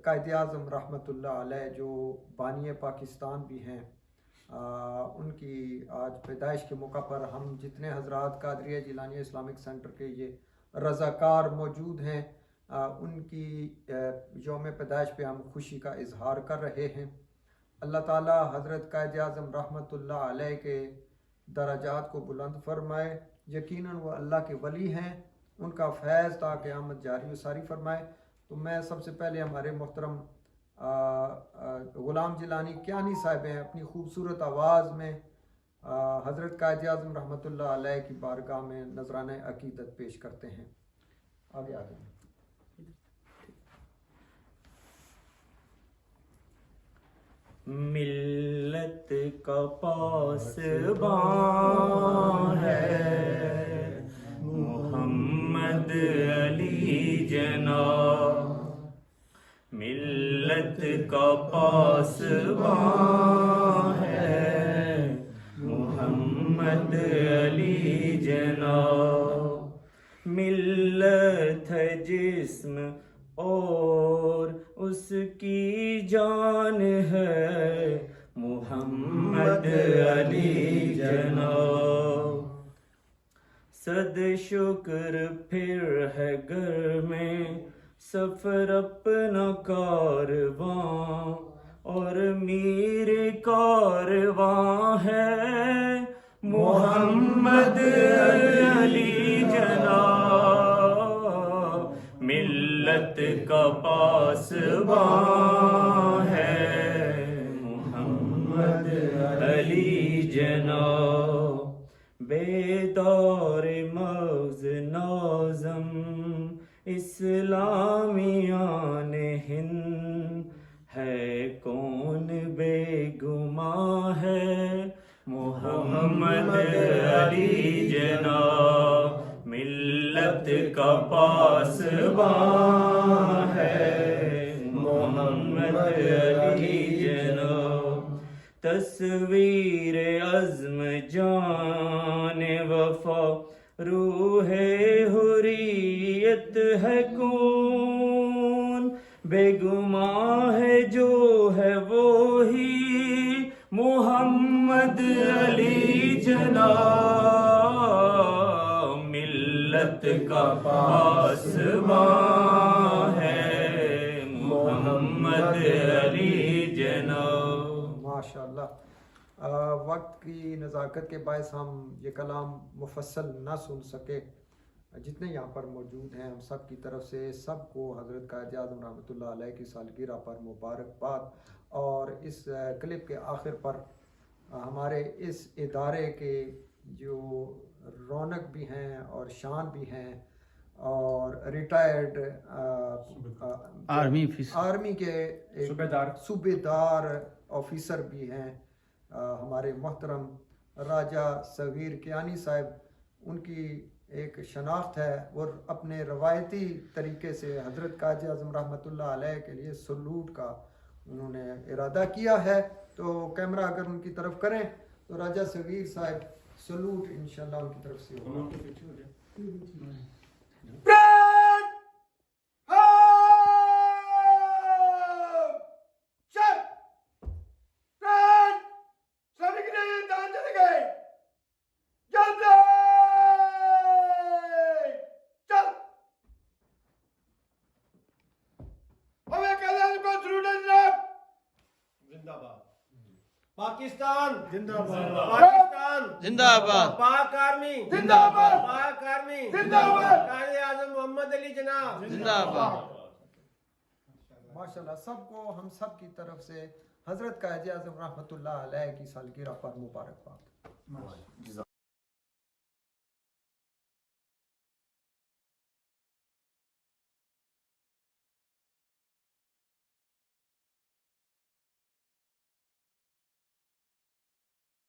قائد اعظم رحمۃ اللہ علیہ جو بانی پاکستان بھی ہیں، ان کی آج پیدائش کے موقع پر ہم جتنے حضرات قادریہ جیلانیہ اسلامک سینٹر کے یہ رضاکار موجود ہیں، ان کی یوم پیدائش پہ ہم خوشی کا اظہار کر رہے ہیں۔ اللہ تعالی حضرت قائد اعظم رحمۃ اللہ علیہ کے درجات کو بلند فرمائے۔ یقیناً وہ اللہ کے ولی ہیں، ان کا فیض تا قیامت جاری و ساری فرمائے۔ تو میں سب سے پہلے ہمارے محترم غلام جیلانی کیانی صاحب ہیں، اپنی خوبصورت آواز میں حضرت قائد اعظم رحمۃ اللہ علیہ کی بارگاہ میں نذرانہ عقیدت پیش کرتے ہیں۔ آگے آ جائیں۔ ملت کا پاسبان ہے محمد علی جناب، ملت کا پاسبان ہے محمد علی جناب، ملت ہے جسم اور اس کی جان ہے محمد علی جناب، صد شکر پھر ہے گھر میں سفر اپنا کارواں، اور میرے کارواں ہے محمد علی جناب، ملت کا پاسبان ہے محمد علی جناب، بیدار مغز ناظم اسلامیان ہند ہے کون بے گماں ہے محمد علی جناب، ملت کا پاسبان ہے محمد علی جناب، تصویر عزم جان وفا روح حریت ہے کون، بے گماں ہے جو ہے وہی محمد علی جناب، ملت کا پاسبان ہے محمد علی جناب۔ ماشاءاللہ۔ وقت کی نزاکت کے باعث ہم یہ کلام مفصل نہ سن سکے، جتنے یہاں پر موجود ہیں ہم سب کی طرف سے سب کو حضرت قائد اعظم رحمۃ اللہ علیہ کی سالگرہ پر مبارکباد، اور اس کلپ کے آخر پر ہمارے اس ادارے کے جو رونق بھی ہیں اور شان بھی ہیں، اور ریٹائرڈ آرمی کے صوبے دار آفیسر بھی ہیں، ہمارے محترم راجہ صغیر کیانی صاحب، ان کی ایک شناخت ہے، وہ اپنے روایتی طریقے سے حضرت قائد اعظم رحمۃ اللہ علیہ کے لیے سلوٹ کا انہوں نے ارادہ کیا ہے۔ تو کیمرہ اگر ان کی طرف کریں تو راجہ صغیر صاحب سلوٹ انشاءاللہ ان کی طرف سے ہوگا۔ پاکستان زندہ باد، پاکستان زندہ باد، پاک آرمی زندہ باد، پاک آرمی زندہ باد، قائد اعظم محمد علی جناح زندہ باد۔ ماشاءاللہ، سب کو ہم سب کی طرف سے حضرت قائد اعظم رحمۃ اللہ علیہ کی سالگرہ پر مبارکباد۔